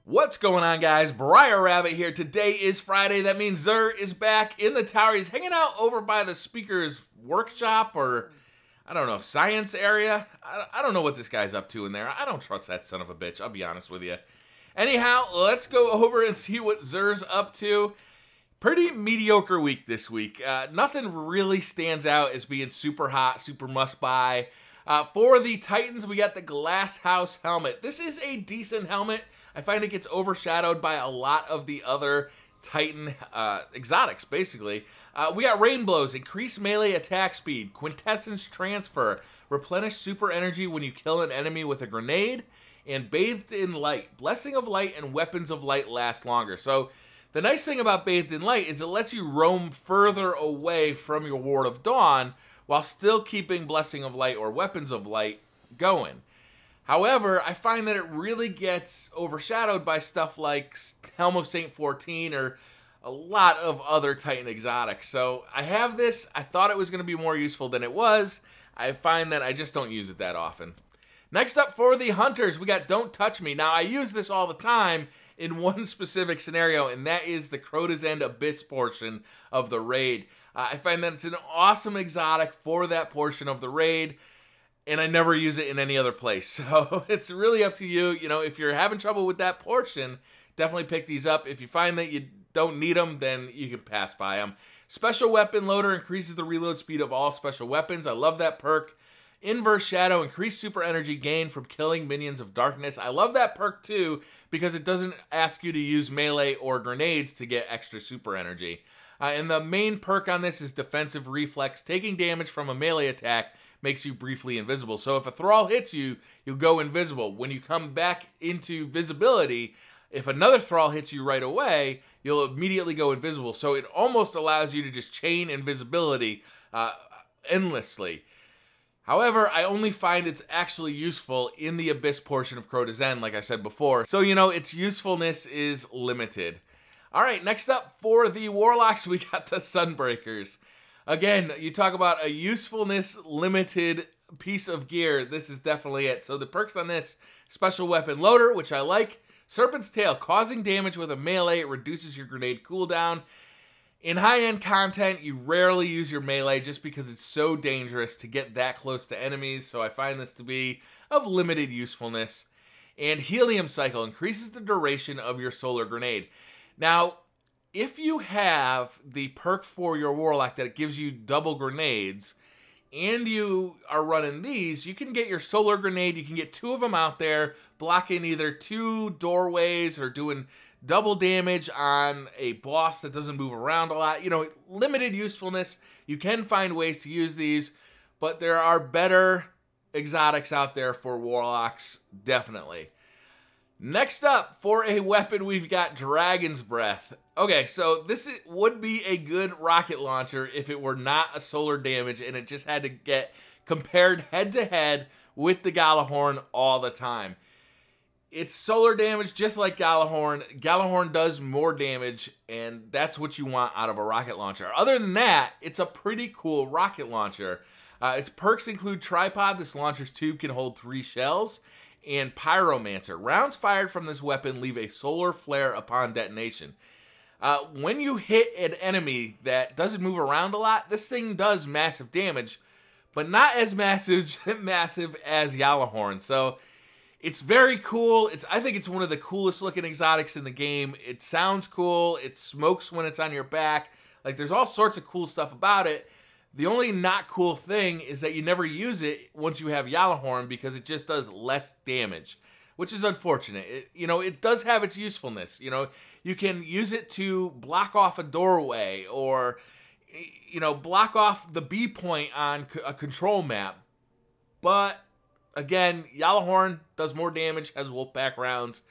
What's going on, guys? Briar Rabbit here. Today is Friday. That means Zer is back in the tower. He's hanging out over by the speaker's workshop or, I don't know, science area. I don't know what this guy's up to in there. I don't trust that son of a bitch, I'll be honest with you. Anyhow, let's go over and see what Zer's up to. Pretty mediocre week this week. Nothing really stands out as being super hot, super must-buy. For the Titans, we got the Glass House helmet. This is a decent helmet. I find it gets overshadowed by a lot of the other Titan exotics, basically. We got Rain Blows, increase melee attack speed, Quintessence Transfer, replenish super energy when you kill an enemy with a grenade, and Bathed in Light. Blessing of Light and Weapons of Light last longer. So the nice thing about Bathed in Light is it lets you roam further away from your Ward of Dawn while still keeping Blessing of Light or Weapons of Light going. However, I find that it really gets overshadowed by stuff like Helm of Saint 14 or a lot of other Titan exotics. So I have this. I thought it was going to be more useful than it was. I find that I just don't use it that often. Next up for the Hunters, we got Don't Touch Me. Now, I use this all the time in one specific scenario, and that is the Crota's End Abyss portion of the raid. I find that it's an awesome exotic for that portion of the raid, and I never use it in any other place. So it's really up to you. You know, if you're having trouble with that portion, definitely pick these up. If you find that you don't need them, then you can pass by them. Special Weapon Loader increases the reload speed of all special weapons. I love that perk. Inverse Shadow, increased super energy gain from killing minions of darkness. I love that perk too because it doesn't ask you to use melee or grenades to get extra super energy. And the main perk on this is Defensive Reflex. Taking damage from a melee attack makes you briefly invisible. So if a thrall hits you, you'll go invisible. When you come back into visibility, if another thrall hits you right away, you'll immediately go invisible. So it almost allows you to just chain invisibility endlessly. However, I only find it's actually useful in the Abyss portion of Crota's End, like I said before. So, you know, its usefulness is limited. All right, next up for the Warlocks, we got the Sunbreakers. Again, you talk about a usefulness limited piece of gear. This is definitely it. So the perks on this, Special Weapon Loader, which I like. Serpent's Tail, causing damage with a melee. It reduces your grenade cooldown. In high-end content, you rarely use your melee just because it's so dangerous to get that close to enemies, so I find this to be of limited usefulness. And Helium Cycle increases the duration of your solar grenade. Now, if you have the perk for your Warlock that gives you double grenades, and you are running these, you can get your solar grenade, you can get 2 of them out there, blocking either 2 doorways or doing double damage on a boss that doesn't move around a lot. You know, limited usefulness. You can find ways to use these, but there are better exotics out there for Warlocks, definitely. Next up, for a weapon, we've got Dragon's Breath. Okay, so this would be a good rocket launcher if it were not a solar damage and it just had to get compared head-to-head with the Gjallarhorn all the time. It's solar damage just like Gjallarhorn. Gjallarhorn does more damage, and that's what you want out of a rocket launcher. Other than that, it's a pretty cool rocket launcher. Its perks include Tripod. This launcher's tube can hold 3 shells. And Pyromancer. Rounds fired from this weapon leave a solar flare upon detonation. When you hit an enemy that doesn't move around a lot, this thing does massive damage, but not as massive as Gjallarhorn. So it's very cool. I think it's one of the coolest looking exotics in the game. It sounds cool. It smokes when it's on your back. Like, there's all sorts of cool stuff about it. The only not cool thing is that you never use it once you have Gjallarhorn because it just does less damage, which is unfortunate. It does have its usefulness. You know, you can use it to block off a doorway or, block off the B point on a control map. But again, Gjallarhorn does more damage, has Wolfpack rounds.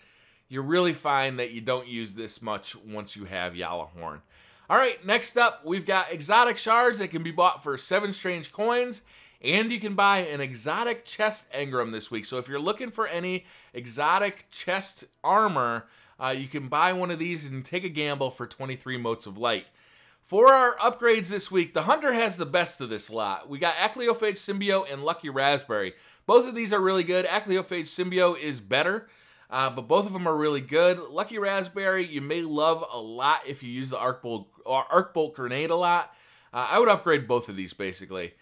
You really find that you don't use this much once you have Gjallarhorn. All right, next up, we've got exotic shards that can be bought for 7 strange coins, and you can buy an exotic chest engram this week. So if you're looking for any exotic chest armor, you can buy one of these and take a gamble for 23 motes of light. For our upgrades this week, the Hunter has the best of this lot. We got Acleophage Symbiote and Lucky Raspberry. Both of these are really good. Acleophage Symbiote is better. but both of them are really good. Lucky Raspberry, you may love a lot if you use the Arc Bolt Grenade a lot. I would upgrade both of these, basically.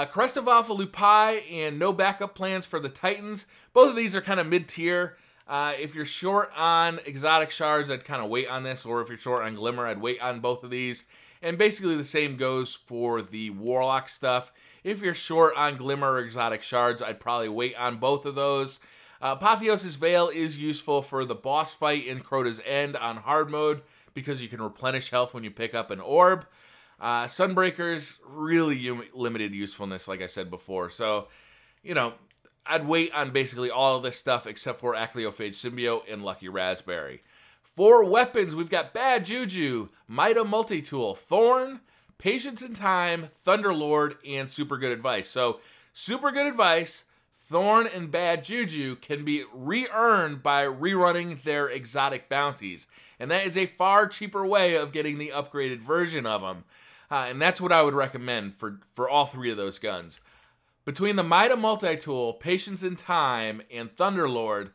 Crest of Alpha Lupi and no backup plans for the Titans. Both of these are kind of mid-tier. If you're short on exotic shards, I'd kind of wait on this, or if you're short on Glimmer, I'd wait on both of these. And basically the same goes for the Warlock stuff. If you're short on Glimmer or exotic shards, I'd probably wait on both of those. Apotheosis Veil is useful for the boss fight in Crota's End on hard mode because you can replenish health when you pick up an orb. Sunbreaker's really limited usefulness, like I said before. So, you know, I'd wait on basically all of this stuff except for Acleophage Symbiote and Lucky Raspberry. For weapons, we've got Bad Juju, Mida Multi-Tool, Thorn, Patience in Time, Thunderlord, and Super Good Advice. So, Super Good Advice, Thorn, and Bad Juju can be re-earned by rerunning their exotic bounties. And that is a far cheaper way of getting the upgraded version of them. And that's what I would recommend for all three of those guns. Between the Mida Multi-Tool, Patience in Time, and Thunderlord,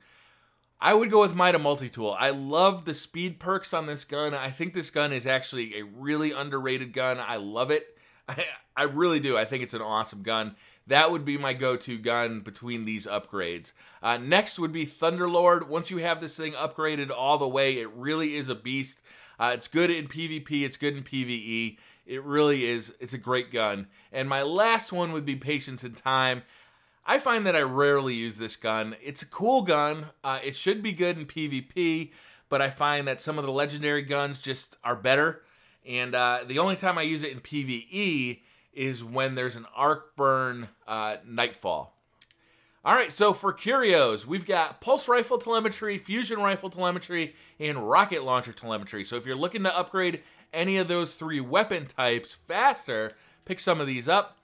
I would go with Mida Multi-Tool. I love the speed perks on this gun. I think this gun is actually a really underrated gun. I love it. I really do. I think it's an awesome gun. That would be my go-to gun between these upgrades. Next would be Thunderlord. Once you have this thing upgraded all the way, it really is a beast. It's good in PvP. It's good in PvE. It really is. It's a great gun. And my last one would be Patience in Time. I find that I rarely use this gun. It's a cool gun. It should be good in PvP, but I find that some of the legendary guns just are better. And the only time I use it in PvE is when there's an Arc Burn Nightfall. All right, so for curios, we've got Pulse Rifle Telemetry, Fusion Rifle Telemetry, and Rocket Launcher Telemetry. So if you're looking to upgrade any of those three weapon types faster, pick some of these up.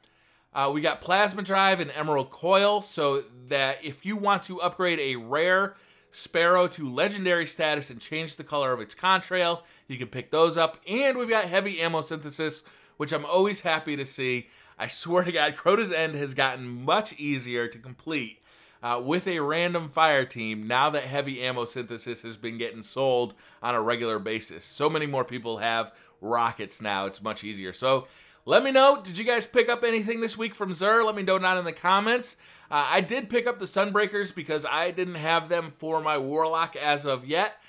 We got Plasma Drive and Emerald Coil, so that if you want to upgrade a rare Sparrow to legendary status and change the color of its contrail, you can pick those up. And we've got Heavy Ammo Synthesis, which I'm always happy to see. I swear to God, Crota's End has gotten much easier to complete with a random fire team now that Heavy Ammo Synthesis has been getting sold on a regular basis. So many more people have rockets now. It's much easier. So let me know, did you guys pick up anything this week from Xur? Let me know down in the comments. I did pick up the Sunbreakers because I didn't have them for my Warlock as of yet.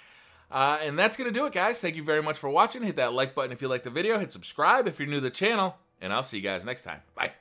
And that's going to do it, guys. Thank you very much for watching. Hit that like button if you liked the video. Hit subscribe if you're new to the channel. And I'll see you guys next time. Bye.